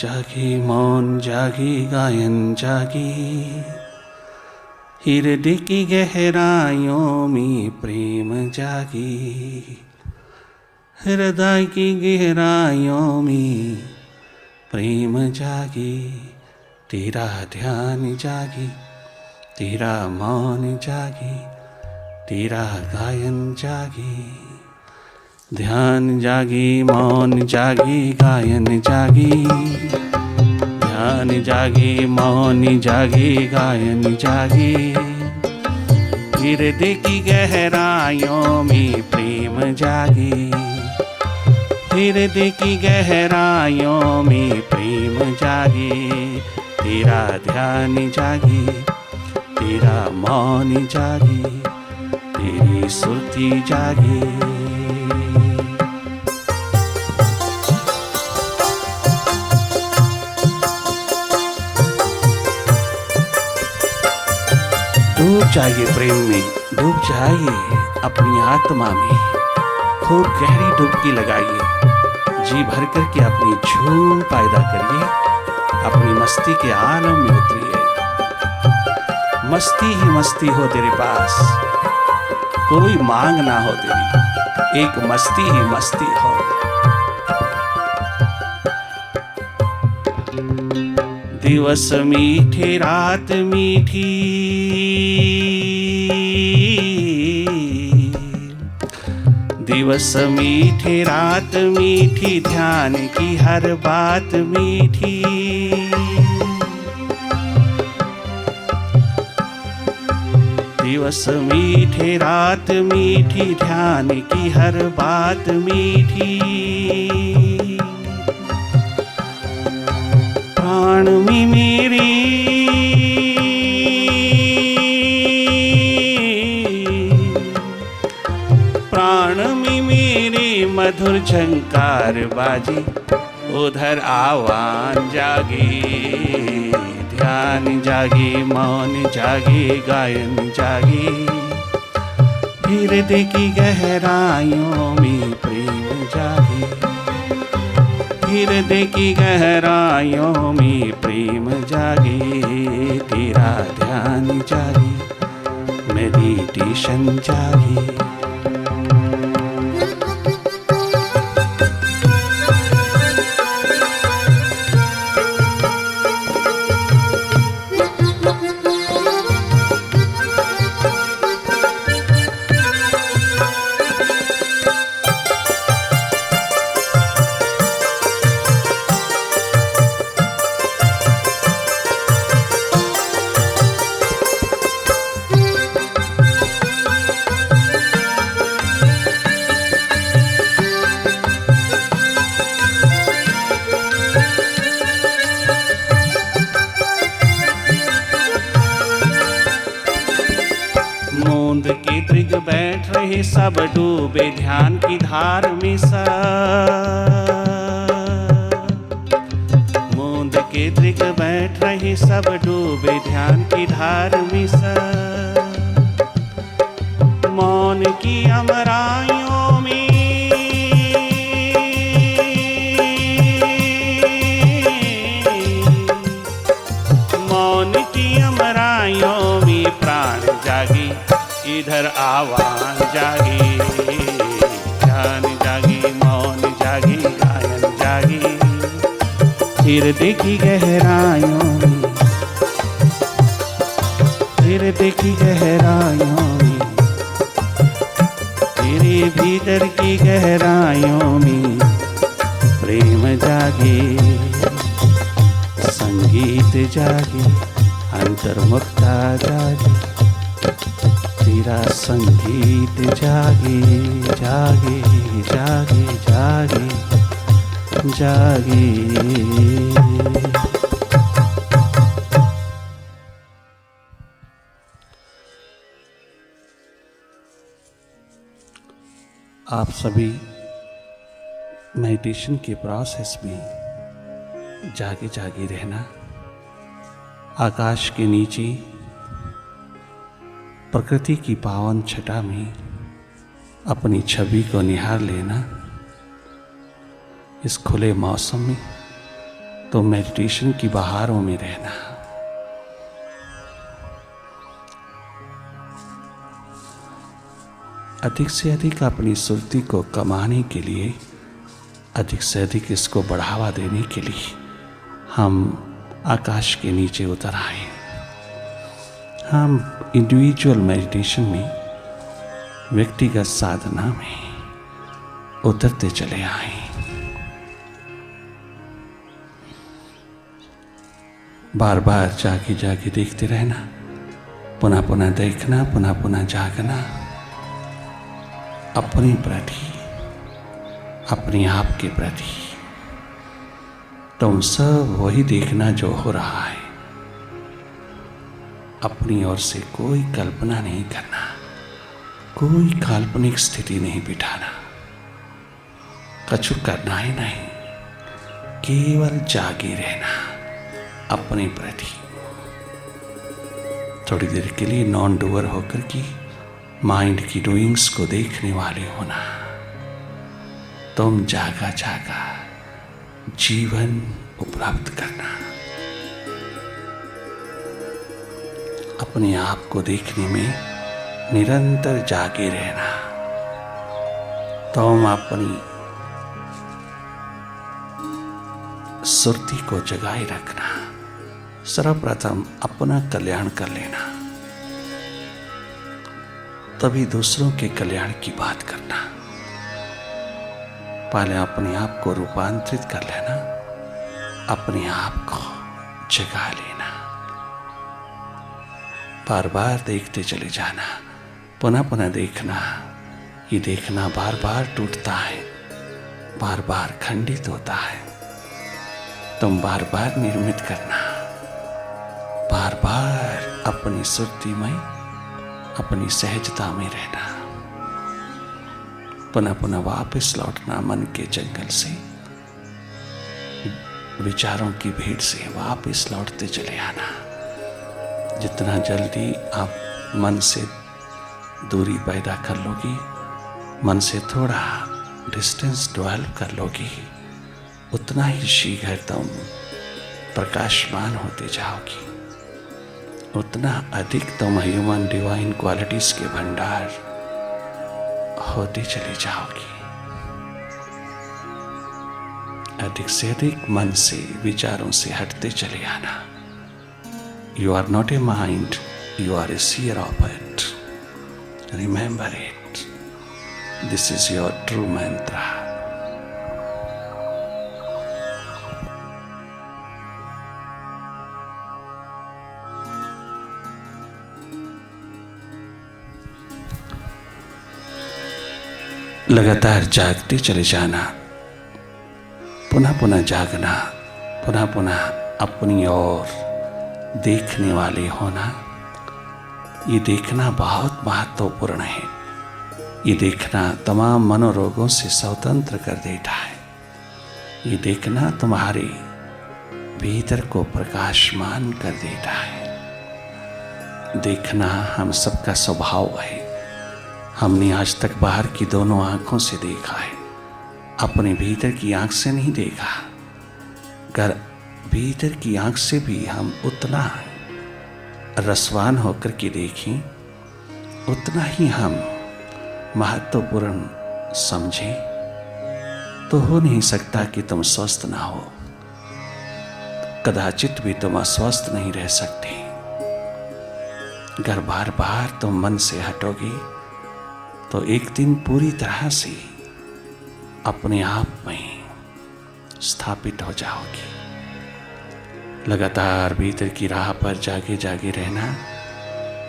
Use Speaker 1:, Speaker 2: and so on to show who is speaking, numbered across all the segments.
Speaker 1: जागी मौन जागी गायन जागी, हृदय की गहराइयों में प्रेम जागी, हृदय की गहराइयों में प्रेम जागी। तेरा ध्यान जागी, तेरा मौन जागी, तेरा गायन जागी। ध्यान जागी मौन जागी गायन जागी, ध्यान जागी मौन जागी गायन जागी, हृदय की गहराइयों में प्रेम जागी, हृदय की गहराइयों में प्रेम जागी। तेरा ध्यान जागी, तेरा मौन जागी, तेरी सुरती जागी। डूब जाइए प्रेम में, डूब जाइए अपनी आत्मा में, खूब गहरी डुबकी लगाइए, जी भर कर के अपनी झूम पैदा करिए, अपनी मस्ती के आलम में उतरिए। मस्ती ही मस्ती हो तेरे पास, कोई मांग ना हो तेरी, एक मस्ती ही मस्ती हो। दिवस मीठे रात मीठी, दिवस मीठे रात मीठी, ध्यान की हर बात मीठी। दिवस मीठे रात मीठी, ध्यान की हर बात मीठी। प्राण में मेरी प्राण में मेरे मधुर झंकार बाजी, उधर आवाज जागी। ध्यान जागी मौन जागी गायन जागी, हृदय की गहराइयों में प्रेम जागी, हृदय की गहराइयों में प्रेम जागी। तेरा ध्यान जागी, मेडिटेशन जागी। मूंद के दृग बैठ रहे सब डूबे ध्यान की धार में सब। मूंद के दृग बैठ रहे सब डूबे ध्यान की धार में सब। मौन की अमराइयों में मौन की अमराइयों में प्राण जागी, इधर आवाज जागी। ध्यान जागी मौन जागी गायन जागी, हृदय की गहराइयों में, हृदय की गहराइयों में, तेरे भीतर की गहराइयों में प्रेम जागी। संगीत जागी, अंतर्मुखता जागी, तेरा संगीत जागे जागे जागे जागे जागे। आप सभी मेडिटेशन के प्रोसेस में जागे जागे रहना। आकाश के नीचे प्रकृति की पावन छटा में अपनी छवि को निहार लेना। इस खुले मौसम में तो मेडिटेशन की बहारों में रहना। अधिक से अधिक अपनी सुर्ती को कमाने के लिए, अधिक से अधिक इसको बढ़ावा देने के लिए हम आकाश के नीचे उतर आए। हम इंडिविजुअल मेडिटेशन में, व्यक्तिगत साधना में उतरते चले आए। बार बार जागे जागे देखते रहना, पुनः पुनः देखना, पुनः पुनः जागना, अपने प्रति, अपने आप के प्रति। तुम सब वही देखना जो हो रहा है। अपनी ओर से कोई कल्पना नहीं करना, कोई काल्पनिक स्थिति नहीं बिठाना, कछु करना ही नहीं, केवल जागे रहना अपने प्रति। थोड़ी देर के लिए नॉन डूअर होकर की माइंड की डूइंग्स को देखने वाले होना। तुम जागा जागा जीवन उपलब्ध करना, अपने आप को देखने में निरंतर जागे रहना। तुम अपनी सुरती को जगाए रखना। सर्वप्रथम अपना कल्याण कर लेना, तभी दूसरों के कल्याण की बात करना। पहले अपने आप को रूपांतरित कर लेना, अपने आप को जगा लेना। बार बार देखते चले जाना, पुनः पुनः देखना। ये देखना बार बार टूटता है, बार बार खंडित होता है। तुम बार बार निर्मित करना, बार बार अपनी सुरती में, अपनी सहजता में रहना। पुनः पुनः वापस लौटना मन के जंगल से, विचारों की भीड़ से वापस लौटते चले आना। जितना जल्दी आप मन से दूरी पैदा कर लोगी, मन से थोड़ा डिस्टेंस डेवलप कर लोगी, उतना ही शीघ्र तुम प्रकाशमान होते जाओगी। उतना अधिक तुम ह्यूमन डिवाइन क्वालिटीज के भंडार होते चले जाओगी। अधिक से अधिक मन से, विचारों से हटते चले आना। You are not a mind, you are a seer of it. Remember it. This is your true mantra. लगातार जागते चले जाना, पुनः पुनः जागना, पुनः पुनः अपनी ओर देखने वाले होना। ये देखना बहुत महत्वपूर्ण है। ये देखना तमाम मनोरोगों से स्वतंत्र कर देता है। ये देखना तुम्हारे भीतर को प्रकाशमान कर देता है। देखना हम सबका स्वभाव है। हमने आज तक बाहर की दोनों आंखों से देखा है, अपने भीतर की आंख से नहीं देखा। अगर भीतर की आंख से भी हम उतना रसवान होकर के देखें, उतना ही हम महत्वपूर्ण समझें, तो हो नहीं सकता कि तुम स्वस्थ ना हो। कदाचित भी तुम अस्वस्थ नहीं रह सकते। अगर बार बार तुम मन से हटोगे तो एक दिन पूरी तरह से अपने आप में स्थापित हो जाओगे। लगातार भीतर की राह पर जागे जागे रहना,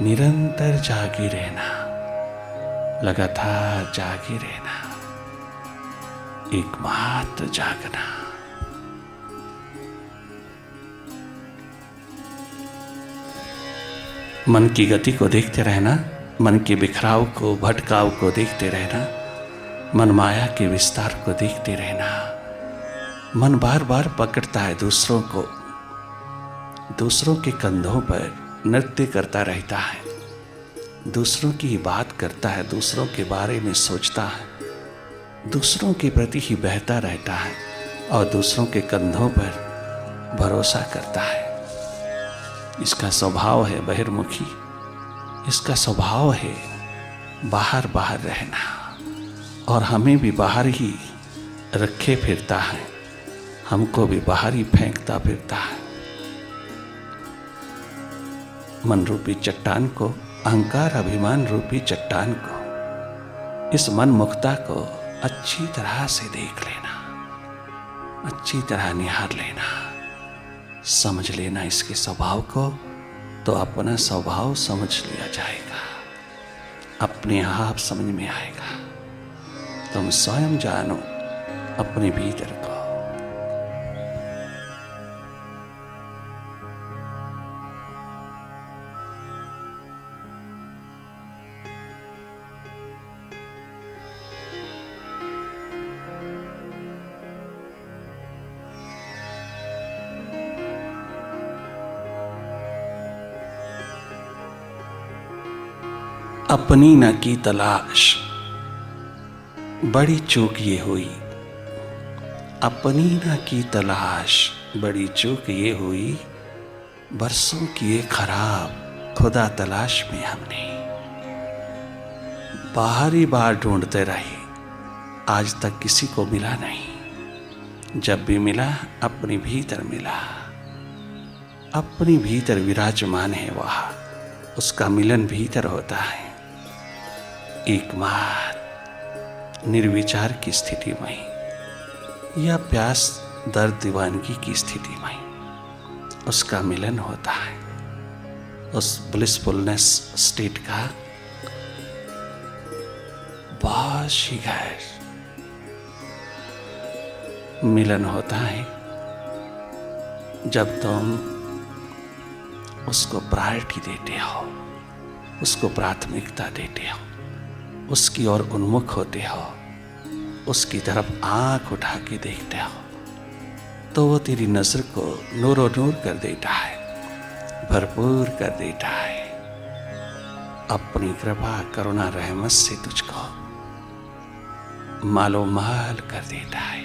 Speaker 1: निरंतर जागे रहना, लगातार जागे रहना, एकमात्र जागना। मन की गति को देखते रहना, मन के बिखराव को, भटकाव को देखते रहना, मन माया के विस्तार को देखते रहना। मन बार बार पकड़ता है दूसरों को, दूसरों के कंधों पर नृत्य करता रहता है, दूसरों की ही बात करता है, दूसरों के बारे में सोचता है, दूसरों के प्रति ही बहता रहता है और दूसरों के कंधों पर भरोसा करता है। इसका स्वभाव है बहिर्मुखी, इसका स्वभाव है बाहर बाहर रहना, और हमें भी बाहर ही रखे फिरता है, हमको भी बाहर ही फेंकता फिरता है। मन रूपी चट्टान को, अहंकार अभिमान रूपी चट्टान को, इस मन मुक्ता को अच्छी तरह से देख लेना, अच्छी तरह निहार लेना, समझ लेना इसके स्वभाव को, तो अपना स्वभाव समझ लिया जाएगा, अपने आप समझ में आएगा। तुम स्वयं जानो अपने भीतर को। अपनी न की तलाश बड़ी चूक ये हुई, अपनी न की तलाश बड़ी चूक ये हुई, बरसों किए खराब खुदा तलाश में हमने। बाहर ही बाहर ढूंढते रहे, आज तक किसी को मिला नहीं। जब भी मिला अपने भीतर मिला, अपने भीतर विराजमान है वह, उसका मिलन भीतर होता है। एकमात्र निर्विचार की स्थिति में या प्यास दर्द दीवानगी की स्थिति में उसका मिलन होता है। उस ब्लिसफुलनेस स्टेट का बहुत शीघ्र मिलन होता है जब तुम उसको प्रायोरिटी देते हो, उसको प्राथमिकता देते हो, उसकी ओर उन्मुख होते हो, उसकी तरफ आंख उठा के देखते हो, तो वो तेरी नजर को नूरो नूर कर देता है, भरपूर कर देता है। अपनी कृपा करुणा रहमत से तुझको मालो माल कर देता है।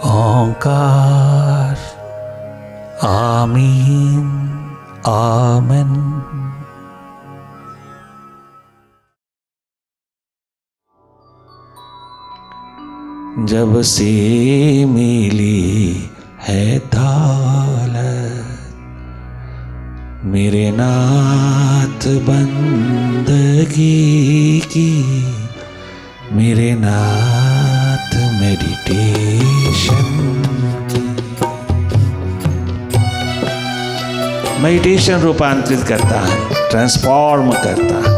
Speaker 1: ओंकार आमीन आमेन। जब से मिली है दौलत मेरे नाथ बंदगी की, मेरे नाथ मेडिटेशन रूपांतरित करता है, ट्रांसफॉर्म करता है,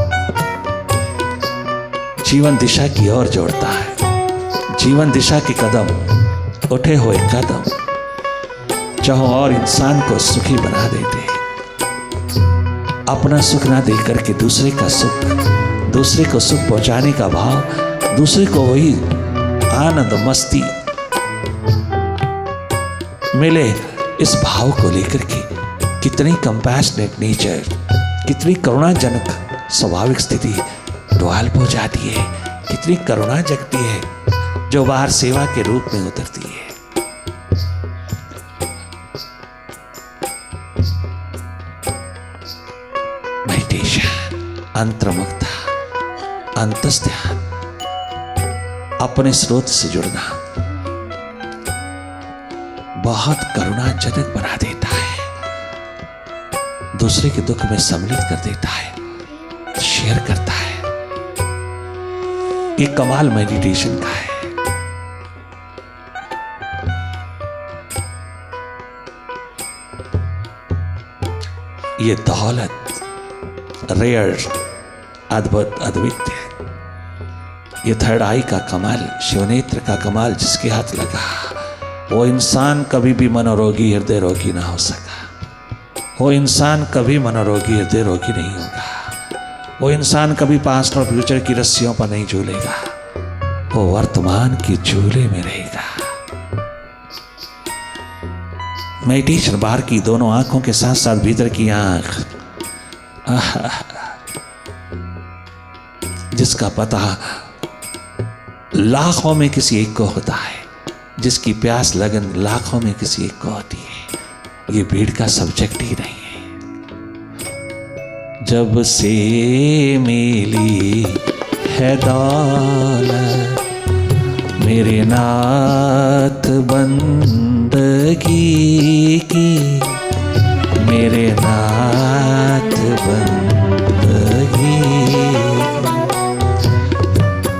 Speaker 1: जीवन दिशा की ओर जोड़ता है। जीवन दिशा के कदम, उठे हुए कदम चाहो और इंसान को सुखी बना देते हैं। अपना सुख ना दे करके दूसरे का सुख, दूसरे को सुख पहुंचाने का भाव, दूसरे को वही आनंद मस्ती मिले, इस भाव को लेकर के कितनी कंपैशनेट नेचर, कितनी करुणाजनक स्वाभाविक स्थिति ड्वाल्प हो जाती है, कितनी करुणा जगती है जो बाहर सेवा के रूप में उतरती है। मेडिटेशन, अंतर्मुखता, अंतस्ध्यान, अपने स्रोत से जुड़ना बहुत करुणाजनक बना देता है, दूसरे के दुख में सम्मिलित कर देता है, शेयर करता है। ये कमाल मेडिटेशन का है। ये दौलत रेयर, अद्भुत, अद्वितीय है। ये थर्ड आई का कमाल, शिवनेत्र का कमाल जिसके हाथ लगा, वो इंसान कभी भी मनोरोगी, हृदय रोगी ना हो सका।
Speaker 2: वो इंसान कभी मनोरोगी हृदय रोगी नहीं होगा। वो इंसान कभी पास्ट और फ्यूचर की रस्सियों पर नहीं झूलेगा, वो वर्तमान की झूले में रहेगा। मेडिटेशन बाहर की दोनों आंखों के साथ साथ भीतर की आंख, जिसका पता लाखों में किसी एक को होता है, जिसकी प्यास लगन लाखों में किसी एक को होती है। ये भीड़ का सब्जेक्ट ही नहीं है। जब से मिली है दौलत मेरे नाथ बंदगी की, मेरे नाथ बंदगी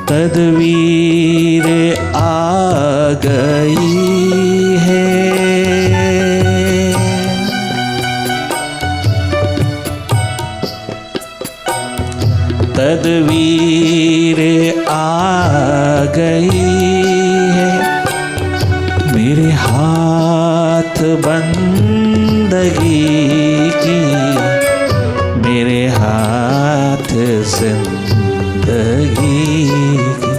Speaker 2: तदवीर आ गई है। तदवीर आ गई है, मेरे हाथ बंदगी की, मेरे हाथ जिंदगी की।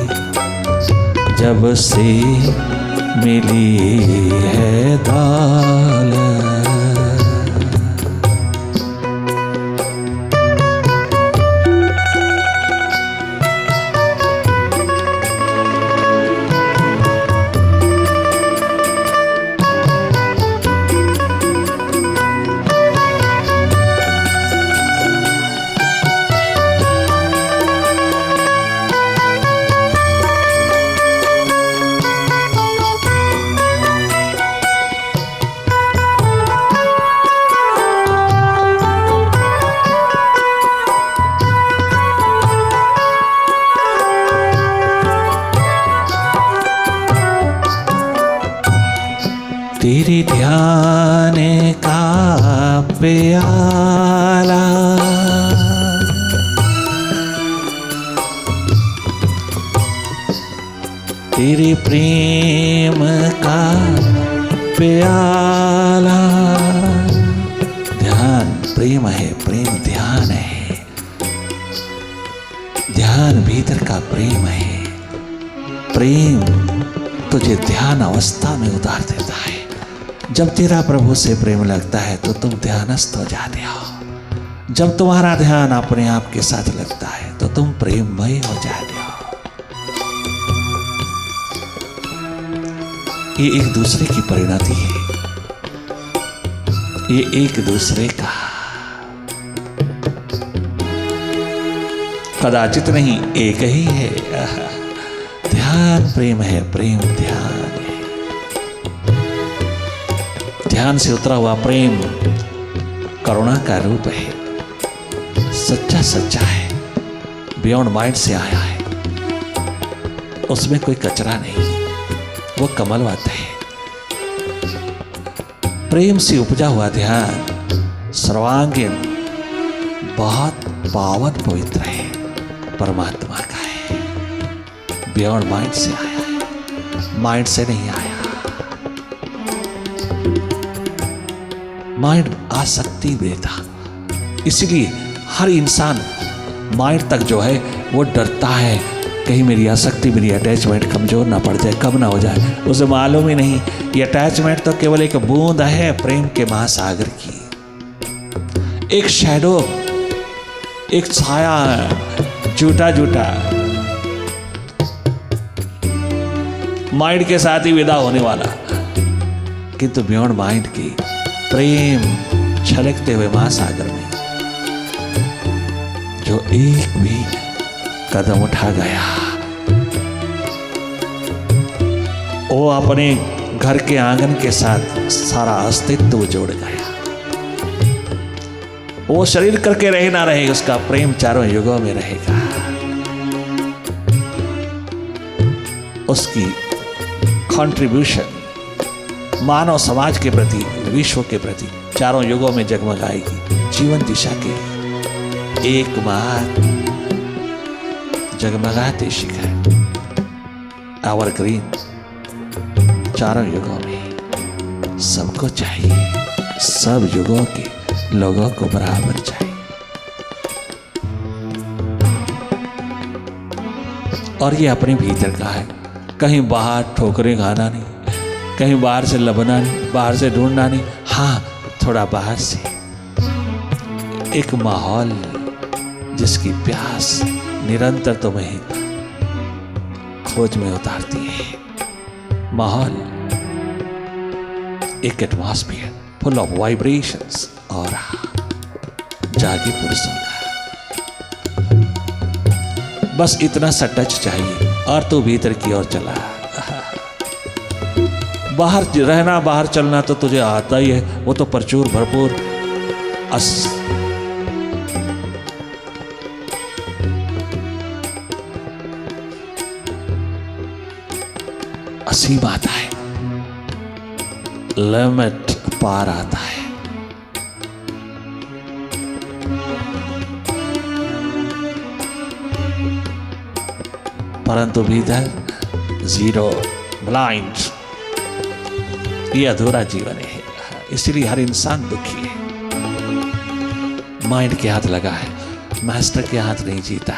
Speaker 2: जब से मिली है दौलत। तेरे ध्यान का प्याला तेरे प्रेम का प्याला। ध्यान प्रेम है, प्रेम ध्यान है। ध्यान भीतर का प्रेम है। प्रेम तुझे ध्यान अवस्था में उतार देता है। जब तेरा प्रभु से प्रेम लगता है तो तुम ध्यानस्थ हो जाते हो। जब तुम्हारा ध्यान अपने आप के साथ लगता है तो तुम प्रेममय हो जाते हो। ये एक दूसरे की परिणति है, ये एक दूसरे का, कदाचित नहीं एक ही है। ध्यान प्रेम है, प्रेम ध्यान है। ध्यान से उतरा हुआ प्रेम करुणा का रूप है, सच्चा सच्चा है, बियॉन्ड माइंड से आया है। उसमें कोई कचरा नहीं, वो कमलवत है। प्रेम से उपजा हुआ ध्यान सर्वांगीण बहुत पावन पवित्र है, परमात्मा का है, बियॉन्ड माइंड से आया है, माइंड से नहीं आया। माइंड आसक्ति में था, इसलिए हर इंसान माइंड तक जो है वो डरता है, कहीं मेरी आसक्ति, मेरी अटैचमेंट कमजोर ना पड़ जाए, कब ना हो जाए। उसे मालूम ही नहीं ये अटैचमेंट तो केवल एक बूंद है प्रेम के महासागर की, एक शैडो, एक छाया है, झूठा झूठा माइंड के साथ ही विदा होने वाला। किंतु बियॉन्ड माइंड की प्रेम छलकते हुए महासागर में जो एक भी कदम उठा गया, वो अपने घर के आंगन के साथ सारा अस्तित्व जोड़ गया। वो शरीर करके रहे ना रहे, उसका प्रेम चारों युगों में रहेगा। उसकी कंट्रीब्यूशन मानव समाज के प्रति, विश्व के प्रति चारों युगों में जगमगाएगी। जीवन दिशा के एकमात्र जगमगाते शिखर एवरग्रीन चारों युगों में सबको चाहिए। सब युगों के लोगों को बराबर चाहिए। और ये अपने भीतर का है, कहीं बाहर ठोकरें खाना नहीं, कहीं बाहर से लबना नहीं, बाहर से ढूंढना नहीं। हाँ, थोड़ा बाहर से एक माहौल जिसकी प्यास निरंतर तुम्हें खोज में उतारती है। माहौल, एक एटमॉस्फियर फुल ऑफ वाइब्रेशंस और जागे पुरुषों का। बस इतना सा टच चाहिए और तू भीतर की ओर चला। बाहर रहना, बाहर चलना तो तुझे आता ही है, वो तो प्रचुर भरपूर असीम आता है, लिमिट पार आता है। परंतु भीतर जीरो, ब्लाइंड, ये अधूरा जीवन है। इसलिए हर इंसान दुखी है। माइंड के हाथ लगा है, मास्टर के हाथ नहीं जीता,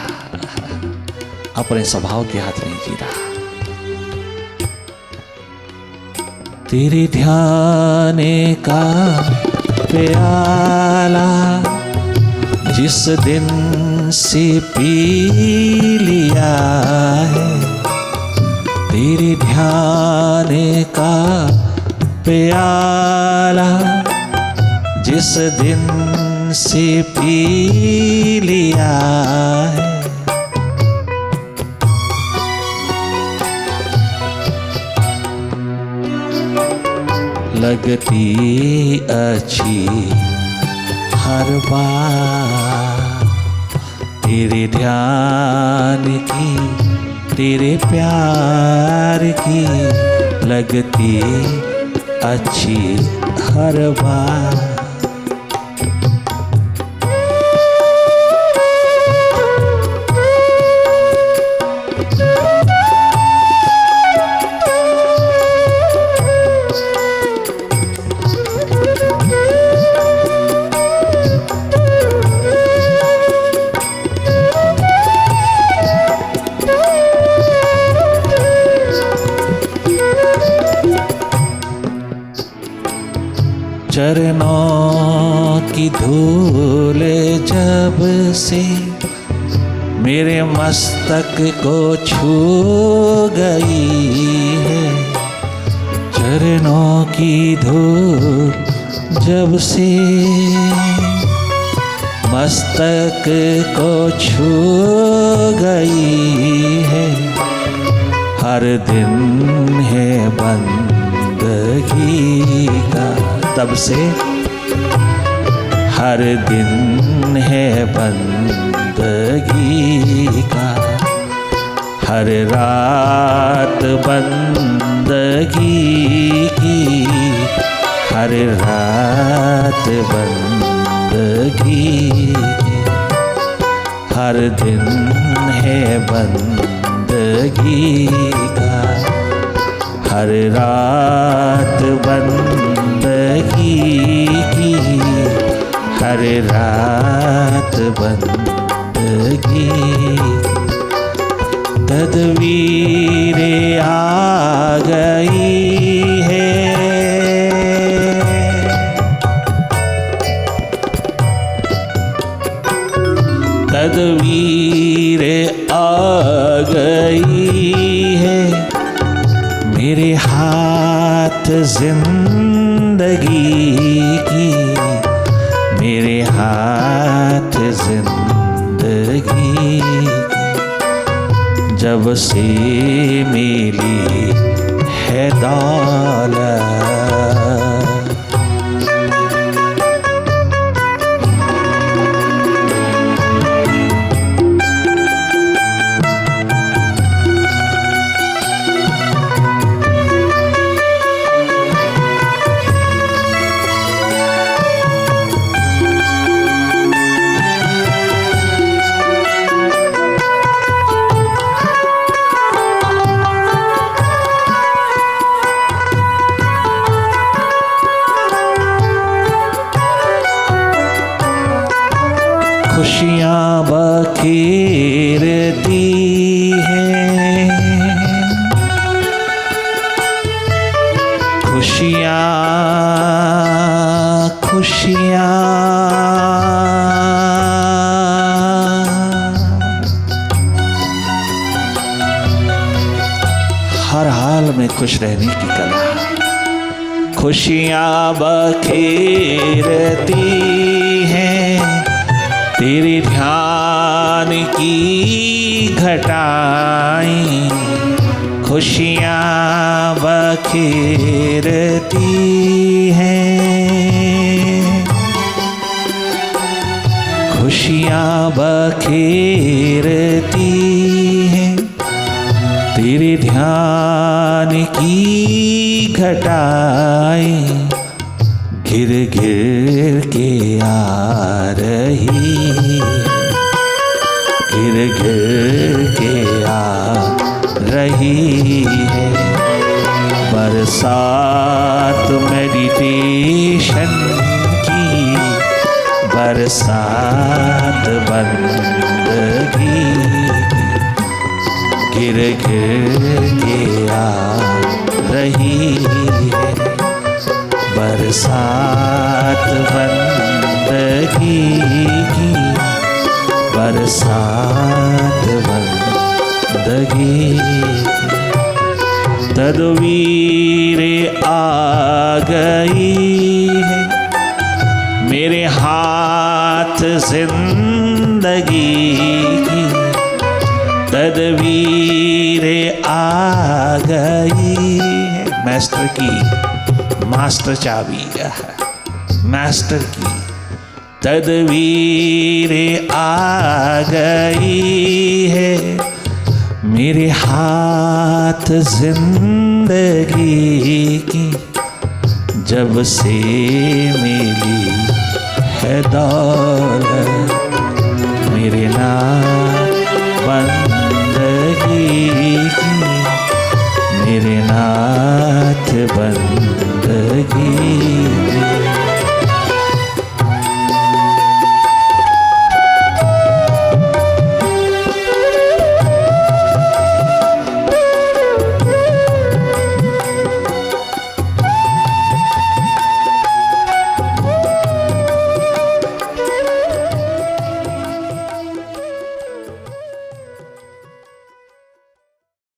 Speaker 2: अपने स्वभाव के हाथ नहीं जीता। तेरे ध्यान का प्याला जिस दिन से पी लिया है, तेरे ध्यान का प्याला जिस दिन से पी लिया है, लगती अच्छी हर बार तेरे ध्यान की, तेरे प्यार की, लगती अच्छी हर बार। चरणों की धूल जब से मेरे मस्तक को छू गई है, चरणों की धूल जब से मस्तक को छू गई है, हर दिन है बंदगी का तब से, हर दिन है बंदगी का, हर रात बंदगी की, हर रात बंदगी की, हर दिन है बंदगी का, हर रात बंदगी की, हर रात बंदगी। तदवीरें आ गई है, तदवीरें आ गई है, मेरे हाथ जिंदगी की, मेरे हाथ जिंदगी की, जब से मिली है दौलत। खुशियाँ बखेरती हैं, खुशियाँ खुशियाँ हर हाल में खुश रहने की कला, खुशियाँ बखेरती हैं, तेरे ध्यान की घटाएं खुशियाँ बखेरती हैं, खुशियाँ बखेरती हैं, तेरे ध्यान की घटाएं गिर गिर के आ रही, गिर गिर के आ रही है। बरसात मेडिटेशन की, बरसात बंदगी, गिर गिर के आ रही है। बरसात बंदगी की, बरसात बंदगी की। तदवीर आ गई है मेरे हाथ जिंदगी की, तदवीर आ गई है। मास्टर की, मास्टर चाबी, मास्टर की तदवीर आ गई है मेरे हाथ जिंदगी की। जब से मेरी